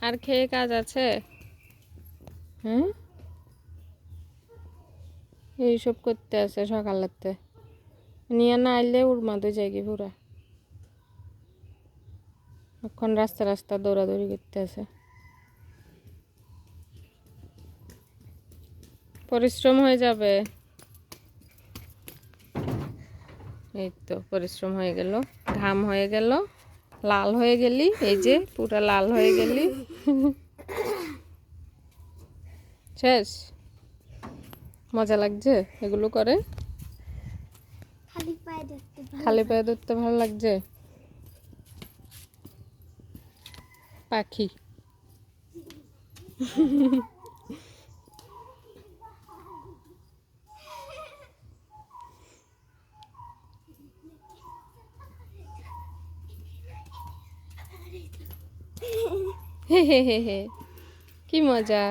আর খেয়ে কাজ আছে? হ্যাঁ, এইসব করতে আছে সকালেতে। নিয়ে না আইলে উড়মাদে যায়গি পুরা। এখন রাস্তা রাস্তা দৌড়াদৌড়ি করতে আছে। পরিশ্রম হয়ে যাবে। এই তো পরিশ্রম হয়ে গেল, ঘাম হয়ে গেল, লাল হয়ে গেলি, এই যে পুরা লাল হয়ে গেলি। শেষ? মজা লাগছে এগুলো করে? খালি পায়ে ধরতে ভালো লাগছে? পাখি। হে হে হে হে, কি মজা।